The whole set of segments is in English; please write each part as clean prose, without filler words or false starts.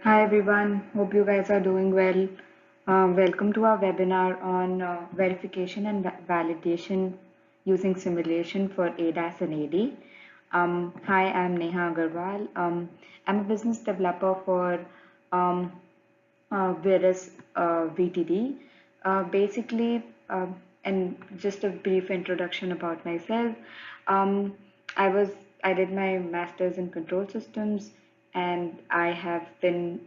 Hi everyone, hope you guys are doing well. Welcome to our webinar on verification and validation using simulation for ADAS and AD. Hi, I'm Neha Agarwal. I'm a business developer for um, Veris VTD. Basically, and just a brief introduction about myself. Um, I was I did my master's in control systems, and I have been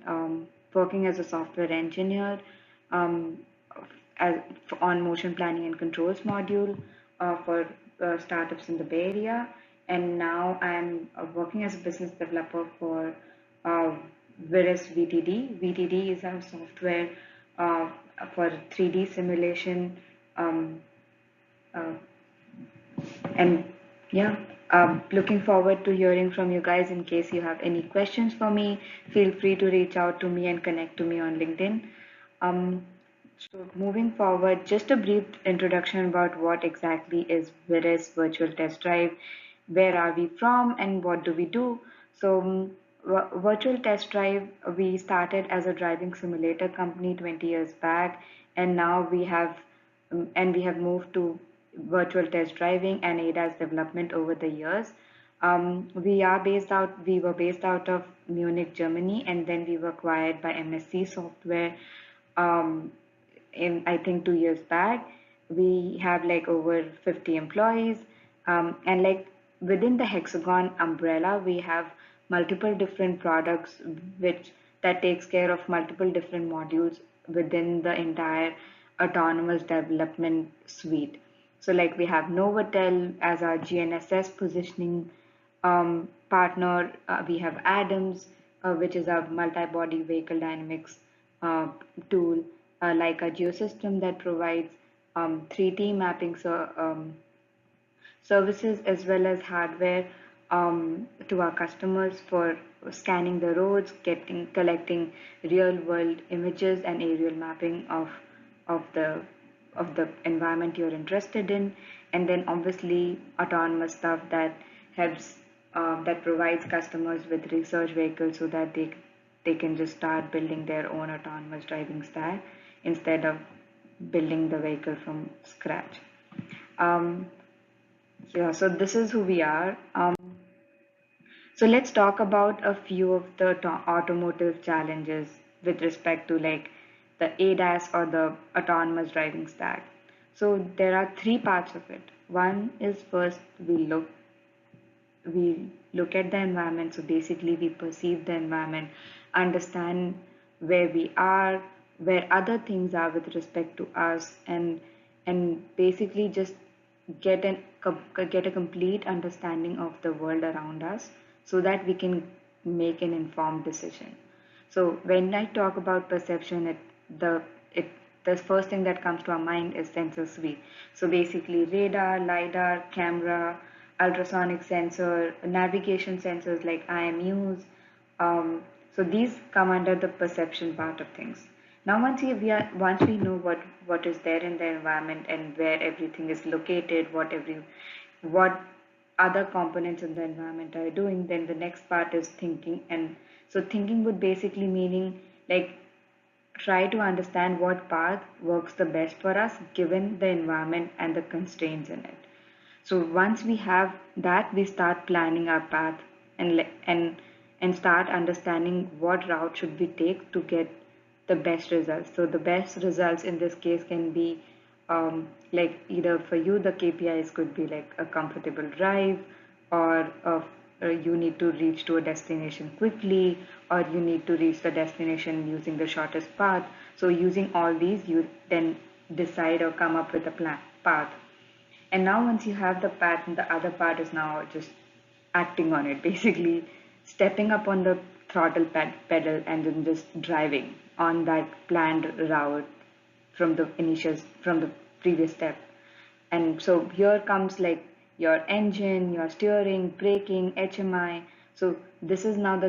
working as a software engineer um, as, on motion planning and controls module for startups in the Bay Area. And now I'm working as a business developer for uh, Veris VTD. VTD is our software uh, for 3D simulation. Um, uh, and yeah, looking forward to hearing from you guys. In case you have any questions for me, feel free to reach out to me and connect to me on LinkedIn. Um, so moving forward, just a brief introduction about what exactly is Veris Virtual Test Drive, where are we from, and what do we do. So, Virtual Test Drive, we started as a driving simulator company 20 years back, and now we have moved to virtual test driving and ADAS development over the years. We were based out of Munich, Germany, and then we were acquired by MSC Software um, in I think 2 years back. We have like over 50 employees, and like within the Hexagon umbrella, we have multiple different products which that takes care of multiple different modules within the entire autonomous development suite. So like we have Novotel as our GNSS positioning partner. We have Adams, which is a multi-body vehicle dynamics uh, tool, like a geosystem that provides 3D mapping services as well as hardware to our customers for scanning the roads, collecting real world images and aerial mapping of the environment you're interested in, and then obviously autonomous stuff that helps that provides customers with research vehicles so that they can just start building their own autonomous driving stack instead of building the vehicle from scratch. Um, yeah, so this is who we are. So let's talk about a few of the automotive challenges with respect to like the ADAS or the autonomous driving stack. So there are three parts of it. One is first we look at the environment. So basically we perceive the environment, understand where we are, where other things are with respect to us, and basically just get an get a complete understanding of the world around us so that we can make an informed decision. So when I talk about perception, it the first thing that comes to our mind is sensor suite. So basically radar, lidar, camera, ultrasonic sensor, navigation sensors like IMUs. Um, so these come under the perception part of things. Now once we know what is there in the environment and where everything is located, what other components in the environment are doing, then the next part is thinking. And so thinking would basically meaning like try to understand what path works the best for us given the environment and the constraints in it. So once we have that, we start planning our path and start understanding what route should we take to get the best results. So the best results in this case can be like either for you the KPIs could be like a comfortable drive, or you need to reach to a destination quickly, or you need to reach the destination using the shortest path. So using all these, you then decide or come up with a plan path. And now once you have the pattern, the other part is now just acting on it, basically stepping up on the throttle pedal and then just driving on that planned route from the previous step. And so here comes like your engine, your steering, braking, HMI. So this is now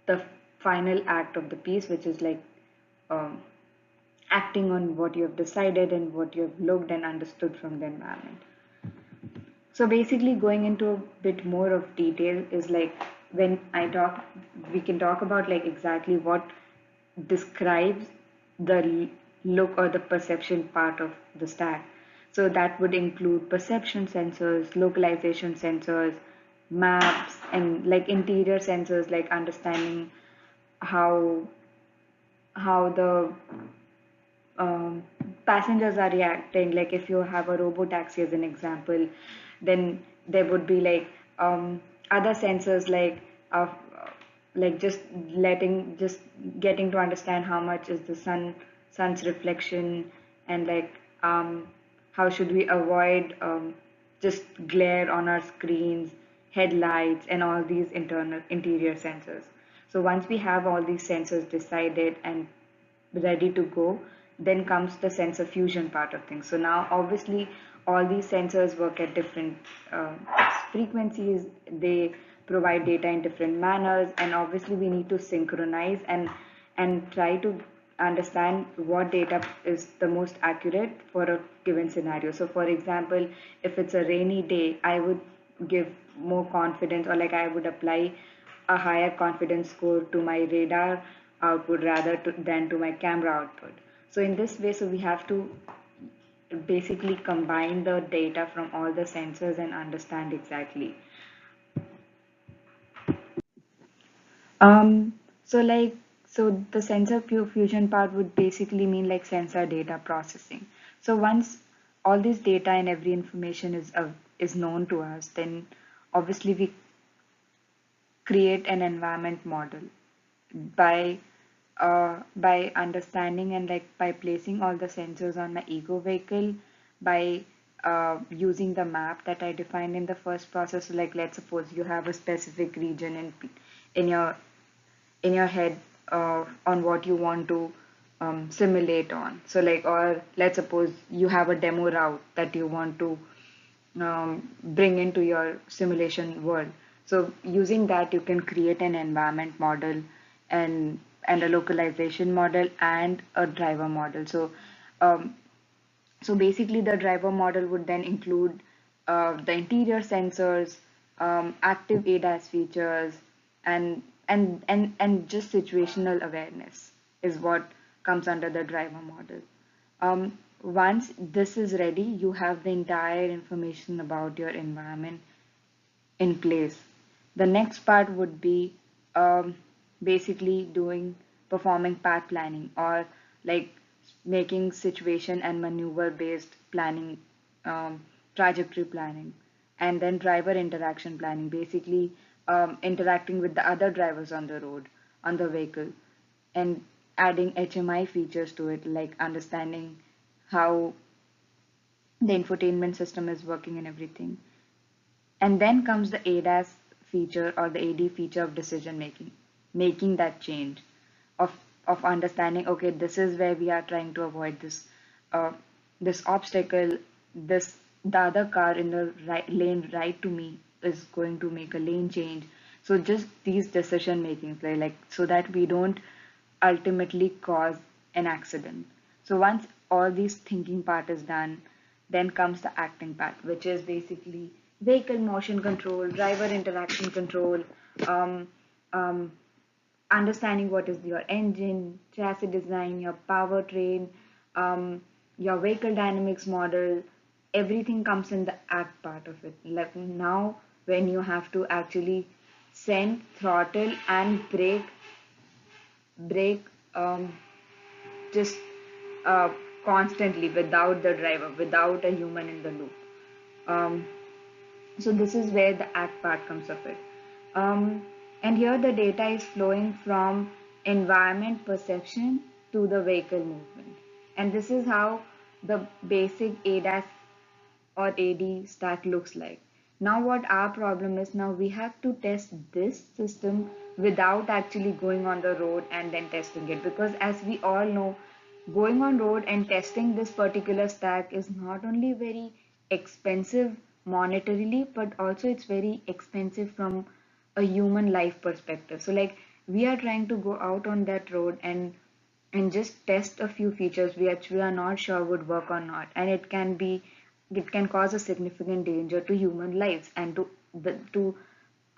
the final act of the piece, which is like um, acting on what you have decided and what you have looked and understood from the environment. So basically going into a bit more of detail is like when I talk, we can talk about like exactly what describes the look or the perception part of the stack. So that would include perception sensors, localization sensors, maps, and like interior sensors, like understanding how the um, passengers are reacting. Like if you have a robo taxi as an example, then there would be like other sensors like just getting to understand how much is the sun's reflection, and like how should we avoid just glare on our screens, headlights, and all these internal interior sensors. So once we have all these sensors decided and ready to go, then comes the sensor fusion part of things. So now obviously all these sensors work at different uh, frequencies, they provide data in different manners, and obviously we need to synchronize and try to understand what data is the most accurate for a given scenario. So for example, if it's a rainy day, I would give more confidence, or like I would apply a higher confidence score to my radar output than to my camera output. So in this way, so we have to basically combine the data from all the sensors and understand exactly. Um, so like so the sensor fusion part would basically mean like sensor data processing. So once all this data and every information is known to us, then obviously we create an environment model by understanding and like by placing all the sensors on my ego vehicle, by using the map that I defined in the first process. So like let's suppose you have a specific region in your in your head on what you want to simulate on. So like, or let's suppose you have a demo route that you want to bring into your simulation world. So using that, you can create an environment model and a localization model and a driver model. Um, so basically, the driver model would then include the interior sensors, active ADAS features, and just situational awareness is what comes under the driver model. Once this is ready, you have the entire information about your environment in place. The next part would be basically performing path planning, or like making situation and maneuver based planning, trajectory planning, and then driver interaction planning, basically interacting with the other drivers on the road, on the vehicle, and adding HMI features to it, like understanding how the infotainment system is working and everything. And then comes the ADAS feature or the AD feature of decision making, making that change of understanding, okay, this is where we are trying to avoid uh, this obstacle, this the other car in the lane right to me is going to make a lane change. So just these decision makings, like so that we don't ultimately cause an accident. So once all these thinking part is done, then comes the acting part, which is basically vehicle motion control, driver interaction control, um, um, understanding what is your engine, chassis design, your powertrain, your vehicle dynamics model. Everything comes in the act part of it. Like now, when you have to actually send, throttle, and brake just uh, constantly without the driver, without a human in the loop. Um, so this is where the act part comes of it. Um, and here the data is flowing from environment perception to the vehicle movement. And this is how the basic ADAS or AD stack looks like. Now what our problem is, now we have to test this system without actually going on the road and then testing it, because as we all know, going on road and testing this particular stack is not only very expensive monetarily, but also it's very expensive from a human life perspective. So like we are trying to go out on that road and just test a few features which we are not sure would work or not, and it can cause a significant danger to human lives and to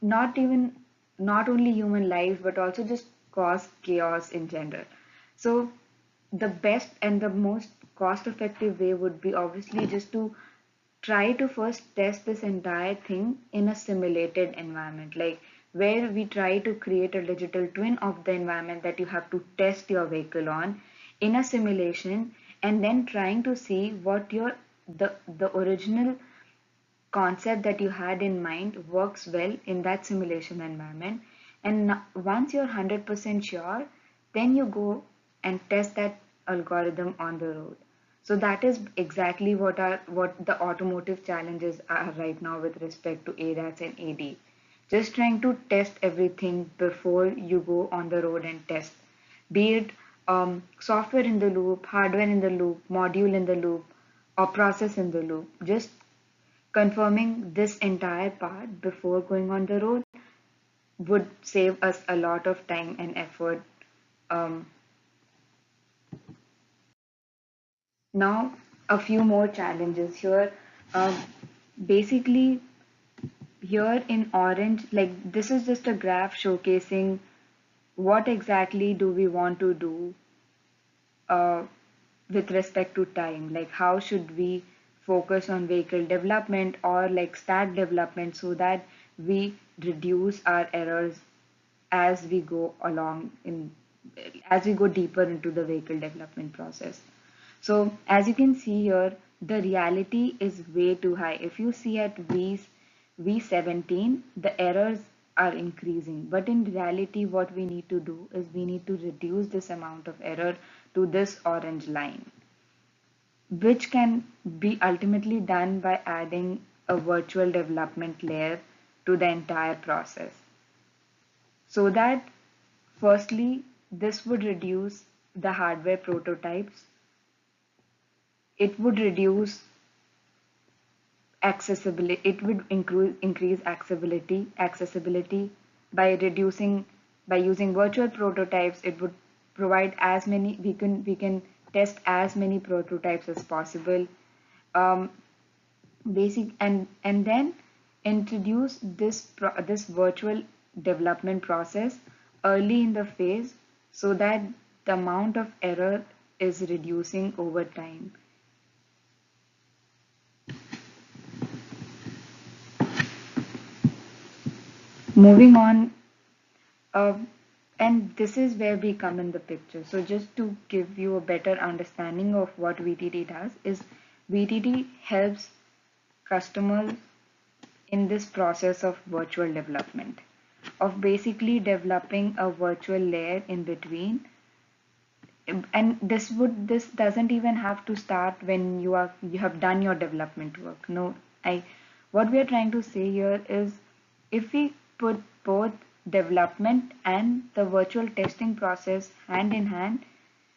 not even not only human lives but also just cause chaos in general. So the best and the most cost effective way would be obviously just to try to first test this entire thing in a simulated environment, like where we try to create a digital twin of the environment that you have to test your vehicle on in a simulation, and then trying to see what your the original concept that you had in mind works well in that simulation environment. And once you're 100% sure, then you go and test that algorithm on the road. So that is exactly what the automotive challenges are right now with respect to ADAS and AD. Just trying to test everything before you go on the road and test, be it software in the loop, hardware in the loop, module in the loop, or process in the loop. Just confirming this entire part before going on the road would save us a lot of time and effort. Um, Now, a few more challenges here. Um, Basically, here in orange, like this is just a graph showcasing what exactly do we want to do uh, with respect to time. Like, how should we focus on vehicle development or like stack development so that we reduce our errors as we go along in as we go deeper into the vehicle development process. So as you can see here, the reality is way too high. If you see at V17, the errors are increasing. But in reality, what we need to do is we need to reduce this amount of error to this orange line, which can be ultimately done by adding a virtual development layer to the entire process. So that firstly, this would reduce the hardware prototypes. It would reduce accessibility. It would increase accessibility by reducing by using virtual prototypes. It would provide as many we can test as many prototypes as possible. um, Basic and then introduce this virtual development process early in the phase so that the amount of error is reducing over time. Moving on, uh, and this is where we come in the picture. So just to give you a better understanding of what VTD does is VTD helps customers in this process of virtual development, of basically developing a virtual layer in between. And this doesn't even have to start when you have done your development work. No, I what we are trying to say here is if we put both development and the virtual testing process hand in hand,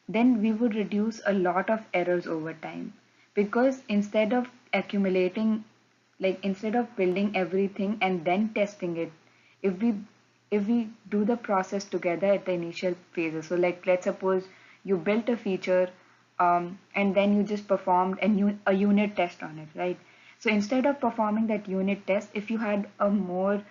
then we would reduce a lot of errors over time, because instead of accumulating, like instead of building everything and then testing it, if we if we do the process together at the initial phases. So like let's suppose you built a feature, and then you just performed a unit test on it, right? So instead of performing that unit test, if you had a more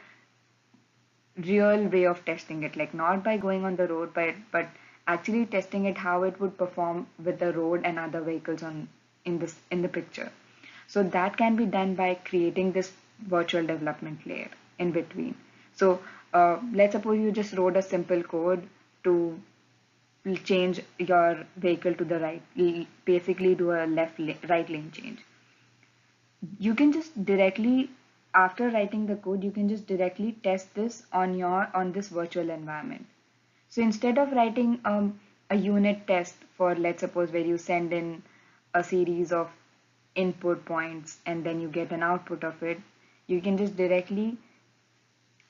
real way of testing it, like not by going on the road, but actually testing it how it would perform with the road and other vehicles on in the picture. So that can be done by creating this virtual development layer in between. So let's suppose you just wrote a simple code to change your vehicle to the right, basically do a right lane change. You can just directly, after writing the code, you can just directly test this on this virtual environment. So instead of writing a unit test for, let's suppose, where you send in a series of input points and then you get an output of it, you can just directly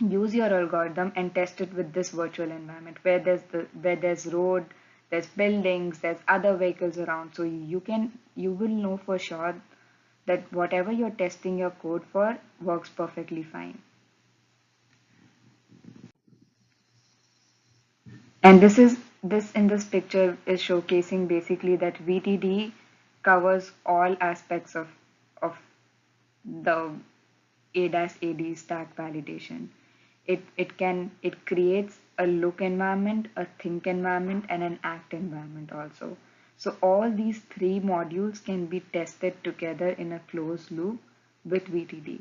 use your algorithm and test it with this virtual environment where there's road, there's buildings, there's other vehicles around. So you will know for sure that whatever you're testing your code for works perfectly fine. And this in this picture is showcasing basically that VTD covers all aspects of the ADAS AD stack validation. it creates a look environment, a think environment, and an act environment also. So all these three modules can be tested together in a closed loop with VTD.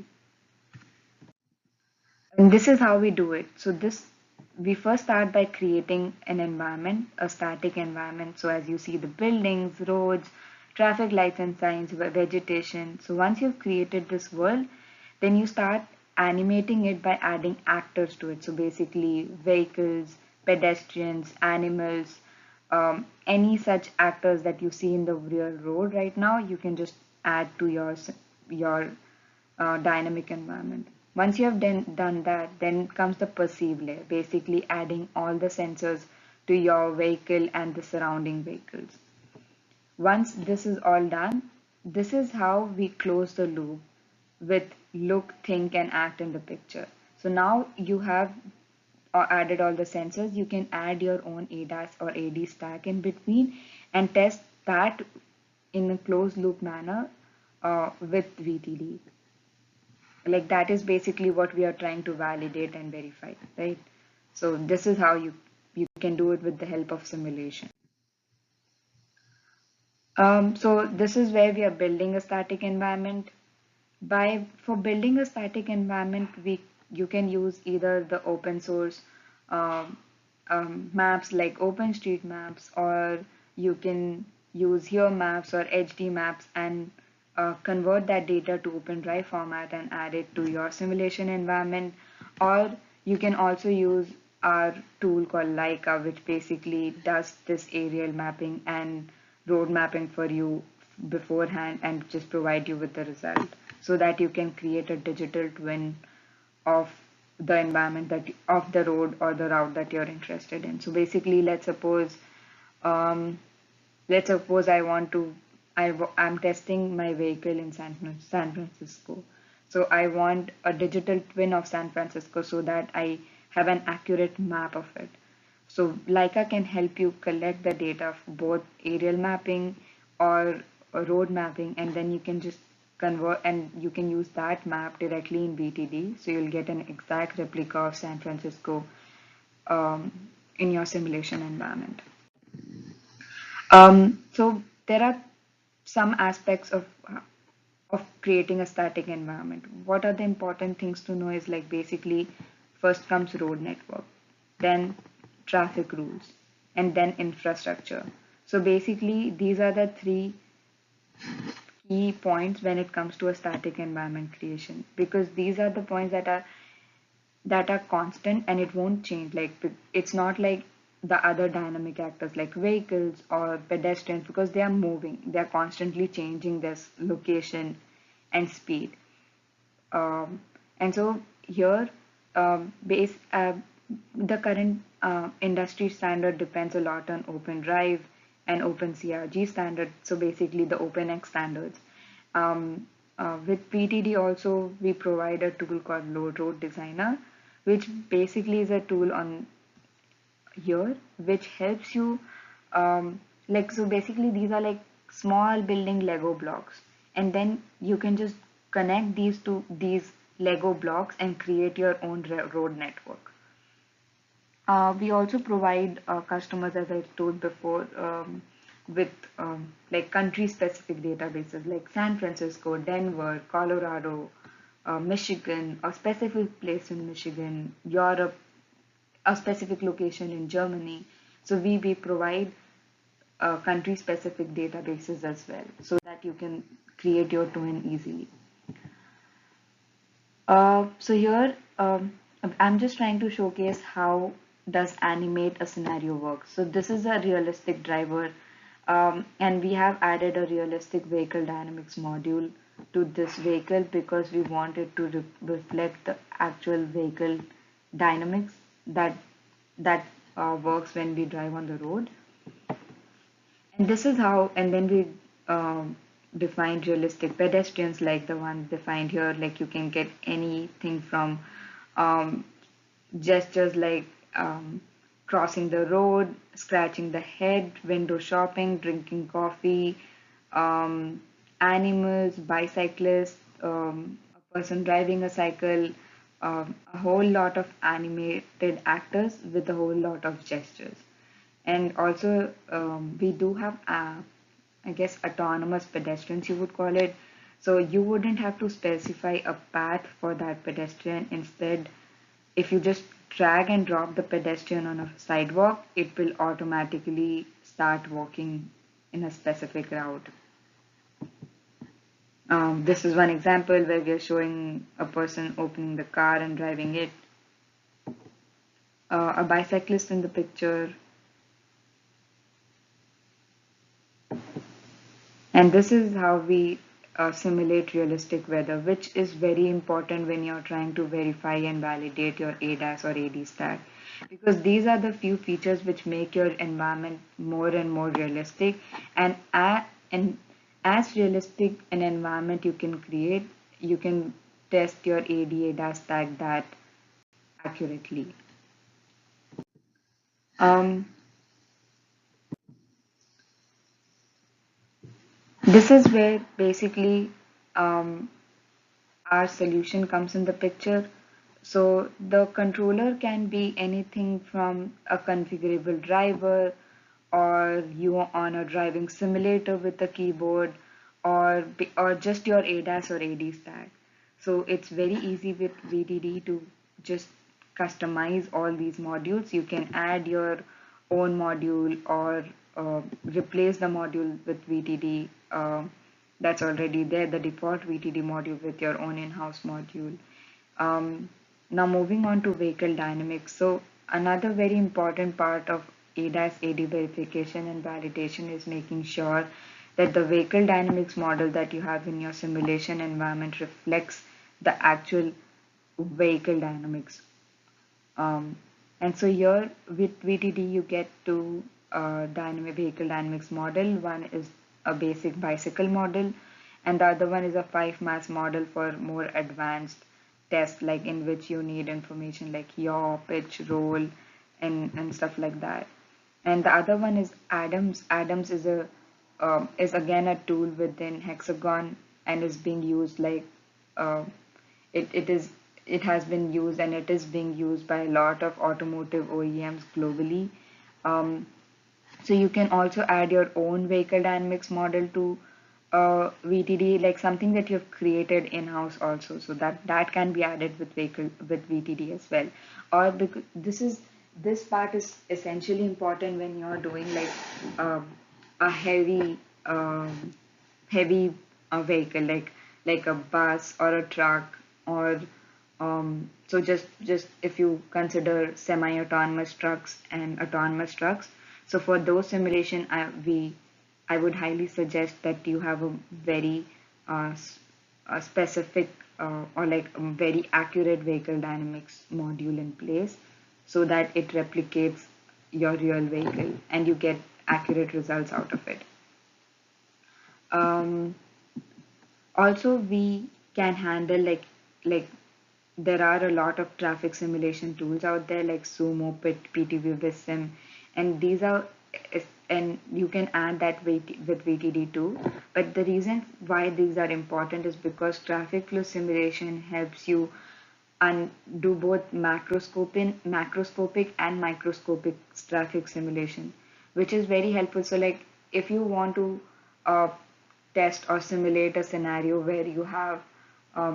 And this is how we do it. So this we first start by creating an environment, a static environment. So as you see the buildings, roads, traffic lights and signs, vegetation. So once you've created this world, then you start animating it by adding actors to it. So basically vehicles, pedestrians, animals, any such actors that you see in the real road right now, you can just add to your dynamic environment. Once you have done that, then comes the perceive layer, basically adding all the sensors to your vehicle and the surrounding vehicles. Once this is all done, this is how we close the loop with look, think, and act in the picture. So now you have added all the sensors, you can add your own ADAS or AD stack in between and test that in a closed loop manner with VTD. Like that is basically what we are trying to validate and verify, right? So this is how you can do it with the help of simulation. So this is where we are building a static environment. By for building a static environment, we you can use either the open source um, maps like OpenStreetMaps, or you can use Here Maps or HD Maps and convert that data to OpenDrive format and add it to your simulation environment. Or you can also use our tool called Leica, which basically does this aerial mapping and road mapping for you beforehand and just provide you with the result so that you can create a digital twin of the environment that of the road or the route that you're interested in. So basically, um, let's suppose I want to I'm testing my vehicle in San Francisco. So I want a digital twin of San Francisco so that I have an accurate map of it. So Leica can help you collect the data of both aerial mapping or road mapping, and then you can just convert and you can use that map directly in VTD. So you'll get an exact replica of San Francisco um, in your simulation environment. So there are some aspects of creating a static environment. What are the important things to know is like basically first comes road network, then traffic rules, and then infrastructure. So basically these are the three key points when it comes to a static environment creation, because these are the points that are constant and it won't change. Like it's not like the other dynamic actors like vehicles or pedestrians, because they are moving, they are constantly changing this location and speed. um, and so here base the current industry standard depends a lot on OpenDrive and OpenCRG standard, so basically the OpenX standards. With PTD also we provide a tool called Load Road Designer, which basically is a tool on here which helps you like so basically these are like small building Lego blocks, and then you can just connect these Lego blocks and create your own road network. We also provide customers, as I told before, with like country-specific databases like San Francisco, Denver, Colorado, Michigan, a specific place in Michigan, Europe, a specific location in Germany. So we provide country-specific databases as well, so that you can create your twin easily. So here, I'm just trying to showcase how does animate a scenario work. So this is a realistic driver, and we have added a realistic vehicle dynamics module to this vehicle because we want it to reflect the actual vehicle dynamics that works when we drive on the road. And this is how, and then we defined realistic pedestrians like the one defined here. Like you can get anything from um, gestures like crossing the road, scratching the head, window shopping, drinking coffee, um, animals, bicyclists, a person driving a cycle, a whole lot of animated actors with a whole lot of gestures. And also, we do have, I guess, autonomous pedestrians, you would call it. So you wouldn't have to specify a path for that pedestrian. Instead, if you just drag and drop the pedestrian on a sidewalk, it will automatically start walking in a specific route. This is one example where we are showing a person opening the car and driving it, a bicyclist in the picture, and this is how we simulate realistic weather, which is very important when you're trying to verify and validate your ADAS or AD stack. Because these are the few features which make your environment more and more realistic. And as realistic an environment you can create, you can test your AD ADAS stack that accurately. Um, this is where basically um, our solution comes in the picture. So the controller can be anything from a configurable driver, or you are on a driving simulator with a keyboard, or just your ADAS or AD stack. So it's very easy with VDD to just customize all these modules. You can add your own module or replace the module with VTD that's already there, the default VTD module with your own in-house module. Um, Now moving on to vehicle dynamics. So another very important part of ADAS AD verification and validation is making sure that the vehicle dynamics model that you have in your simulation environment reflects the actual vehicle dynamics. Um, and so here with VTD, you get two dynamic vehicle dynamics model. One is a basic bicycle model, and the other one is a 5 mass model for more advanced tests, like in which you need information like yaw, pitch, roll, and stuff like that. And the other one is Adams. Adams is a is again a tool within Hexagon and is being used like uh, it is it has been used and it is being used by a lot of automotive OEMs globally. Um, so you can also add your own vehicle dynamics model to VTD, like something that you've created in-house also. So that can be added with vehicle with VTD as well. Or because this part is essentially important when you're doing like um, a heavy vehicle like a bus or a truck or so just if you consider semi-autonomous trucks and autonomous trucks. So for those simulation, I would highly suggest that you have a very a specific or like a very accurate vehicle dynamics module in place so that it replicates your real vehicle and you get accurate results out of it. Um, Also, we can handle like there are a lot of traffic simulation tools out there like Sumo, PTV, Vissim, and these are and you can add that with VTD too. But the reason why these are important is because traffic flow simulation helps you and do both macroscopic and microscopic traffic simulation, which is very helpful. So like if you want to uh, test or simulate a scenario where you have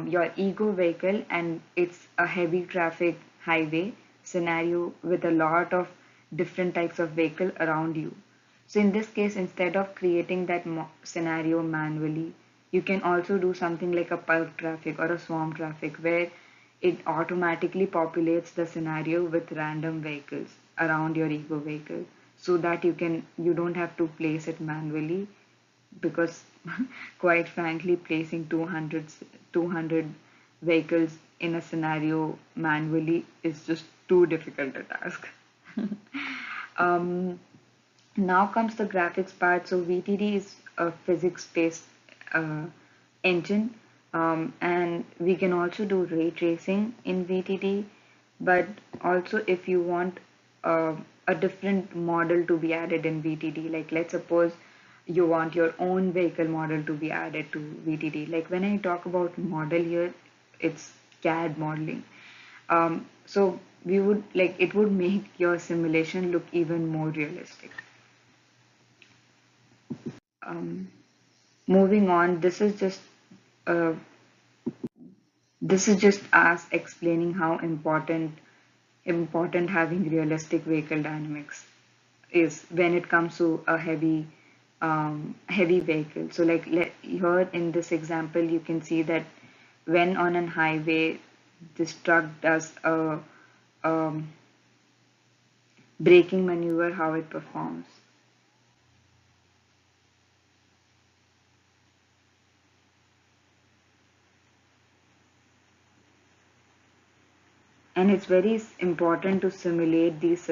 your ego vehicle and it's a heavy traffic highway scenario with a lot of different types of vehicle around you. So in this case, instead of creating that scenario manually, you can also do something like a bulk traffic or a swarm traffic where it automatically populates the scenario with random vehicles around your ego vehicle so that you don't have to place it manually because quite frankly placing 200 vehicles in a scenario manually is just too difficult a task. um, Now comes the graphics part. So VTD is a physics-based uh, engine, and we can also do ray tracing in VTD. But also, if you want a different model to be added in VTD, like let's suppose you want your own vehicle model to be added to VTD. Like when I talk about model here, it's CAD modeling. So we would like it would make your simulation look even more realistic. Um, Moving on, uh, this is just us explaining how important having realistic vehicle dynamics is when it comes to a heavy vehicle. So like here in this example, you can see that when on an highway, this truck does a um, braking maneuver, how it performs. And it's very important to simulate these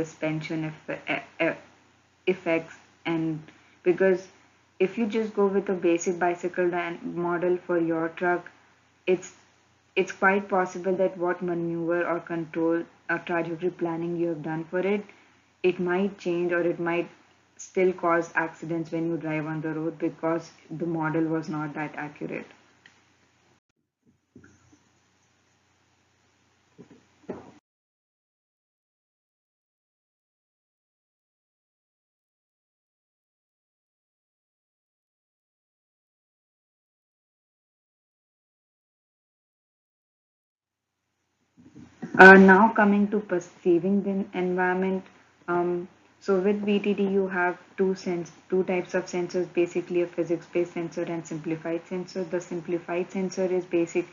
effects, and because if you just go with a basic bicycle model for your truck, it's it's quite possible that what maneuver or control or trajectory planning you have done for it, it might change or it might still cause accidents when you drive on the road because the model was not that accurate. Now coming to perceiving the environment, so with VTD you have two types of sensors, basically a physics-based sensor and simplified sensor. The simplified sensor is basic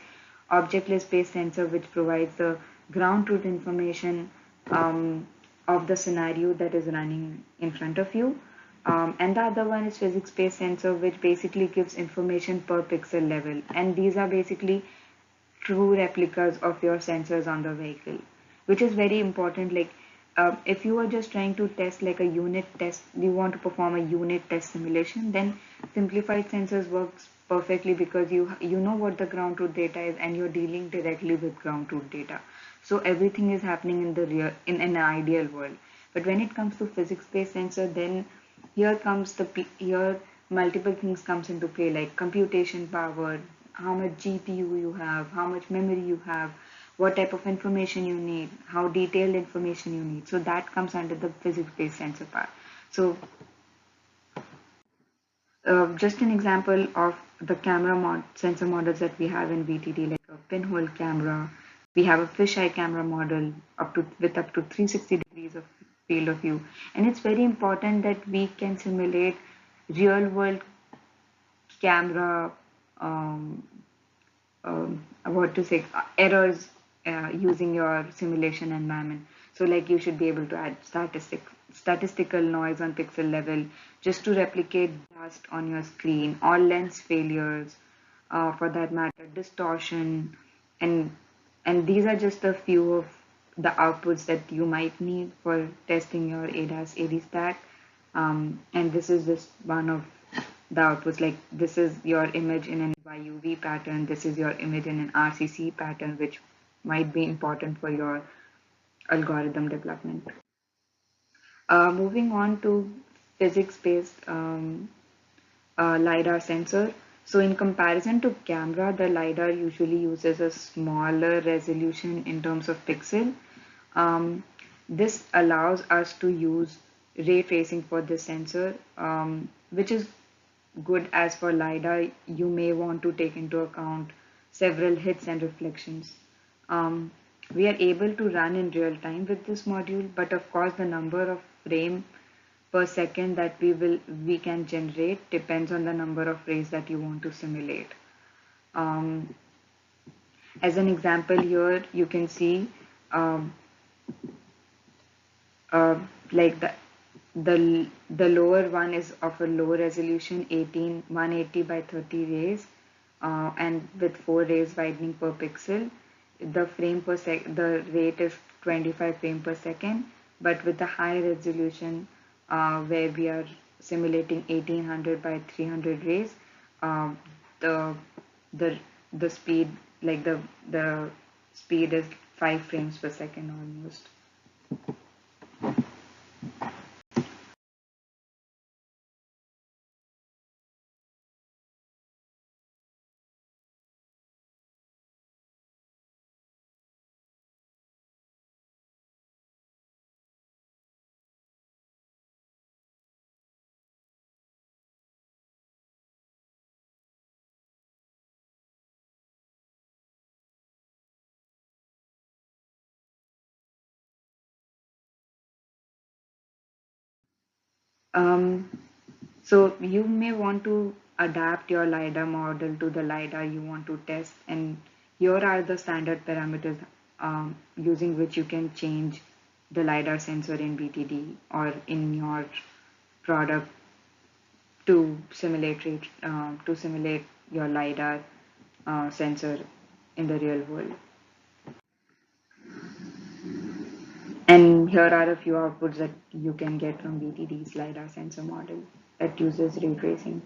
objectless-based sensor which provides the ground truth information of the scenario that is running in front of you. And the other one is physics-based sensor which basically gives information per pixel level. And these are basically true replicas of your sensors on the vehicle, which is very important. Like, if you are just trying to test like a unit test, you want to perform a unit test simulation, then simplified sensors works perfectly because you know what the ground truth data is and you're dealing directly with ground truth data. So everything is happening in the real in an ideal world. But when it comes to physics-based sensor, then here multiple things comes into play like computation power, how much GPU you have, how much memory you have, what type of information you need, how detailed information you need. So that comes under the physics-based sensor part. So just an example of the sensor models that we have in VTD, like a pinhole camera. We have a fisheye camera model up to 360 degrees of field of view, and it's very important that we can simulate real world camera um, what to say errors using your simulation environment. So like you should be able to add statistical noise on pixel level just to replicate dust on your screen, or lens failures, for that matter, distortion, and these are just a few of the outputs that you might need for testing your ADAS AD stack. And this is just one of the outputs. Like this is your image in an YUV pattern, this is your image in an RCC pattern, which might be important for your algorithm development. Moving on to physics-based LiDAR sensor. So in comparison to camera, the LiDAR usually uses a smaller resolution in terms of pixel. Um, this allows us to use ray tracing for the sensor, which is good as for LiDAR. You may want to take into account several hits and reflections. Um, we are able to run in real time with this module, but of course the number of frame per second that we can generate depends on the number of rays that you want to simulate. Um, as an example here, you can see um, uh, like the lower one is of a low resolution 180 by 30 rays, and with 4 rays widening per pixel. The rate is 25 frame per second, but with the high resolution, where we are simulating 1800 by 300 rays, um, the the the speed like the speed is 5 frames per second almost. Um, so you may want to adapt your LiDAR model to the LiDAR you want to test, and here are the standard parameters using which you can change the LiDAR sensor in BTD or in your product to simulate your LiDAR sensor in the real world. And here are a few outputs that you can get from BTD's LiDAR sensor model that uses ray tracing.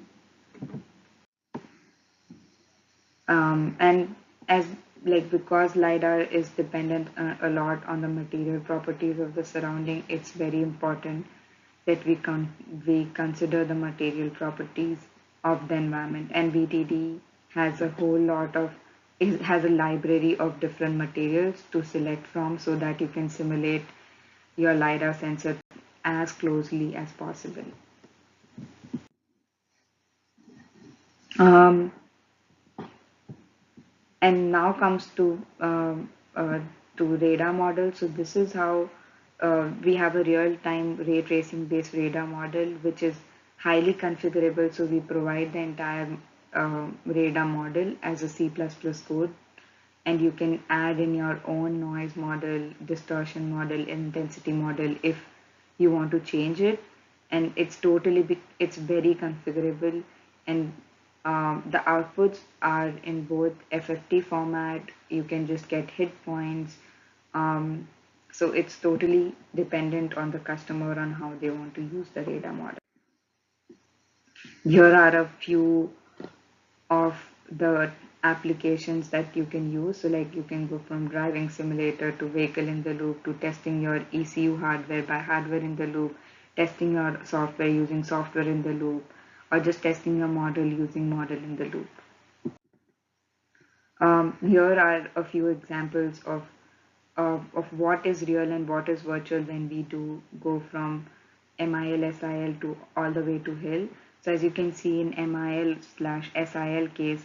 And as like because LiDAR is dependent a lot on the material properties of the surrounding, it's very important that we consider the material properties of the environment. And BTD has a whole lot of it has a library of different materials to select from so that you can simulate your LiDAR sensor as closely as possible. Um, and now comes to radar model. So this is how we have a real-time ray tracing based radar model, which is highly configurable. So we provide the entire radar model as a C++ code, and you can add in your own noise model, distortion model, intensity model if you want to change it. And it's very configurable, and the outputs are in both FFT format. You can just get hit points. um, so it's totally dependent on the customer on how they want to use the radar model. Here are a few of the applications that you can use. So like you can go from driving simulator to vehicle in the loop to testing your ECU hardware by hardware in the loop, testing your software using software in the loop, or just testing your model using model in the loop. Here are a few examples of what is real and what is virtual when we do go from MIL, SIL to all the way to Hill. So as you can see in MIL/SIL case,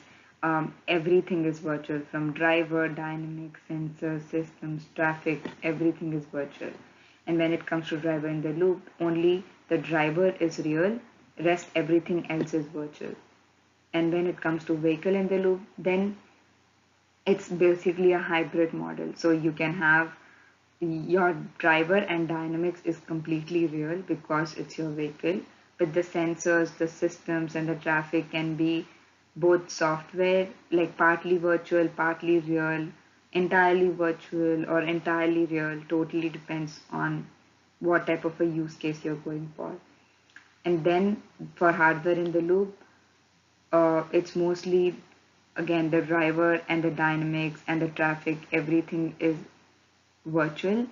everything is virtual from driver, dynamics, sensors, systems, traffic, everything is virtual. And when it comes to driver in the loop, only the driver is real, rest everything else is virtual. And when it comes to vehicle in the loop, then it's basically a hybrid model. So you can have your driver and dynamics is completely real because it's your vehicle, but the sensors, the systems, and the traffic can be both software, like partly virtual, partly real, entirely virtual, or entirely real. Totally depends on what type of a use case you're going for. And then for hardware in the loop, it's mostly again the driver and the dynamics and the traffic, everything is virtual.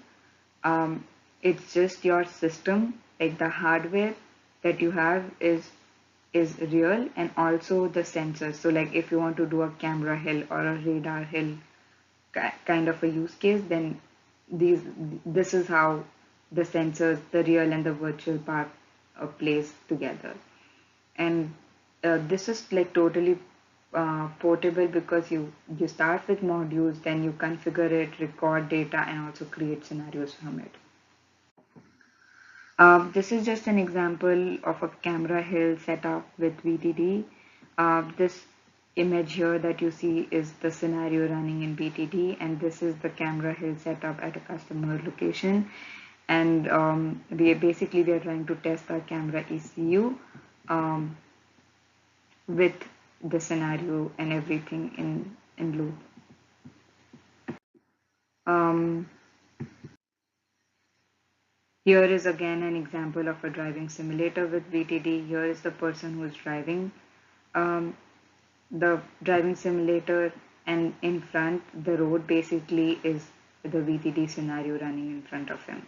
It's just your system, like the hardware that you have is real, and also the sensors. So like if you want to do a camera hill or a radar hill kind of a use case, then these this is how the sensors, the real and the virtual part plays together. And this is like totally portable because you start with modules, then you configure it, record data, and also create scenarios from it. This is just an example of a camera hill setup with VTD. This image here that you see is the scenario running in BTD, and this is the camera hill setup at a customer location. And we are trying to test our camera ECU um, with the scenario and everything in loop. Um, Here is again an example of a driving simulator with VTD. Here is the person who is driving um, the driving simulator, and in front, the road basically is the VTD scenario running in front of him.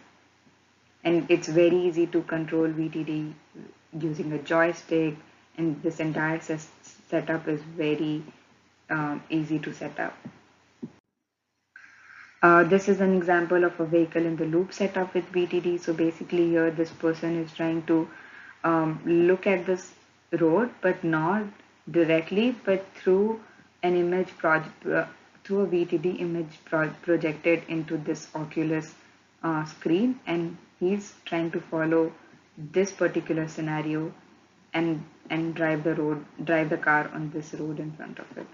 And it's very easy to control VTD using a joystick, and this entire setup is very easy to set up. This is an example of a vehicle in the loop setup with BTD. So basically here this person is trying to look at this road, but not directly, but through an through a VTD image projected into this Oculus screen, and he's trying to follow this particular scenario and drive the car on this road in front of it.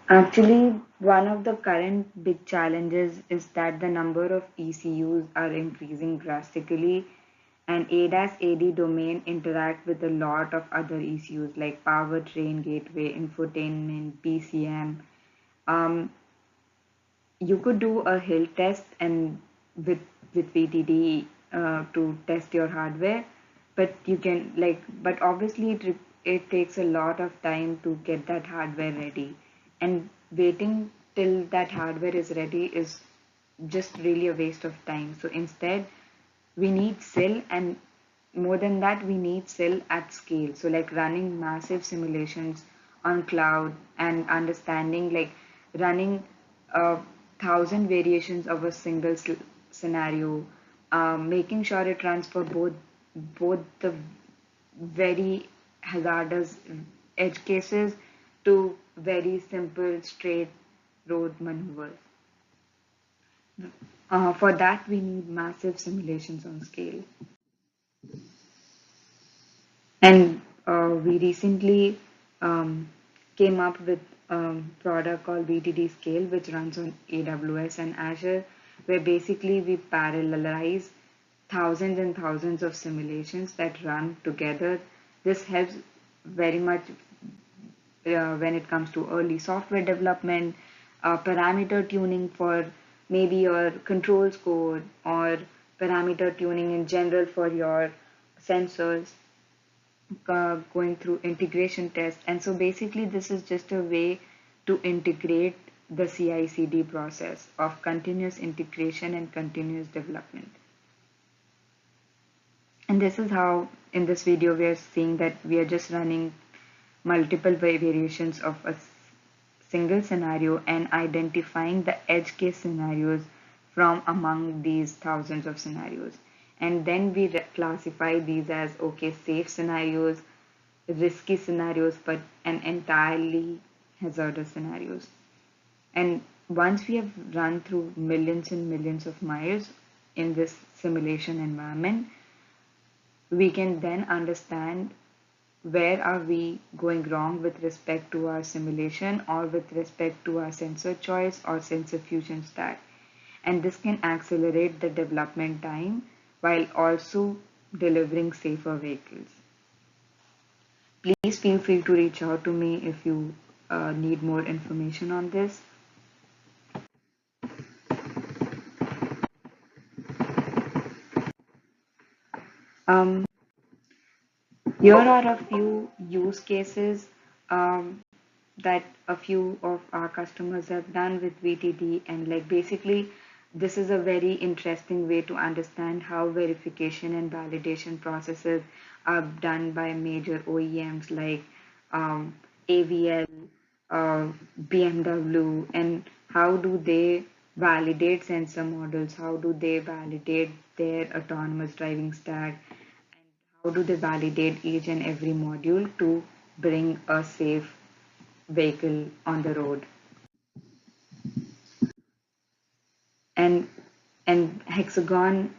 Actually, one of the current big challenges is that the number of ECUs are increasing drastically, and ADAS AD domain interact with a lot of other ECUs like powertrain, gateway, infotainment, PCM. Um, you could do a hill test and with VTD to test your hardware, but you can but obviously it takes a lot of time to get that hardware ready, and waiting till that hardware is ready is just really a waste of time. So instead, we need SIL, and more than that, we need SIL at scale. So like running massive simulations on cloud and understanding running a thousand variations of a single scenario, making sure it runs for both the very hazardous edge cases to very simple straight road maneuvers. For that, we need massive simulations on scale. And we recently came up with a product called VTD Scale, which runs on AWS and Azure, where basically we parallelize thousands and thousands of simulations that run together. This helps very much when it comes to early software development, parameter tuning for maybe your controls code, or parameter tuning in general for your sensors, going through integration tests. And so basically, this is just a way to integrate the CI/CD process of continuous integration and continuous development. And this is how in this video we are seeing that we are just running multiple variations of a single scenario and identifying the edge case scenarios from among these thousands of scenarios. And then we classify these as okay, safe scenarios, risky scenarios, but and entirely hazardous scenarios. And once we have run through millions and millions of miles in this simulation environment, we can then understand where are we going wrong with respect to our simulation or with respect to our sensor choice or sensor fusion stack. And this can accelerate the development time while also delivering safer vehicles. Please feel free to reach out to me if you need more information on this. Um, Here are a few use cases um, that a few of our customers have done with VTD, and basically, this is a very interesting way to understand how verification and validation processes are done by major OEMs like AVL, uh, BMW, and how do they validate sensor models, how do they validate their autonomous driving stack, how do they validate each and every module to bring a safe vehicle on the road. And and Hexagon,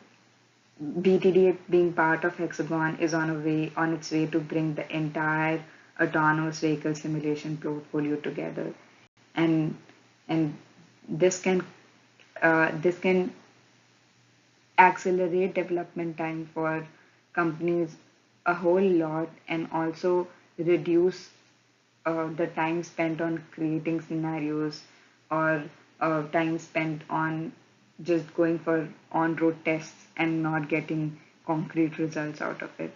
BTD being part of Hexagon, is on its way to bring the entire autonomous vehicle simulation portfolio together. And and this can accelerate development time for companies a whole lot, and also reduce the time spent on creating scenarios, or time spent on just going for on-road tests and not getting concrete results out of it.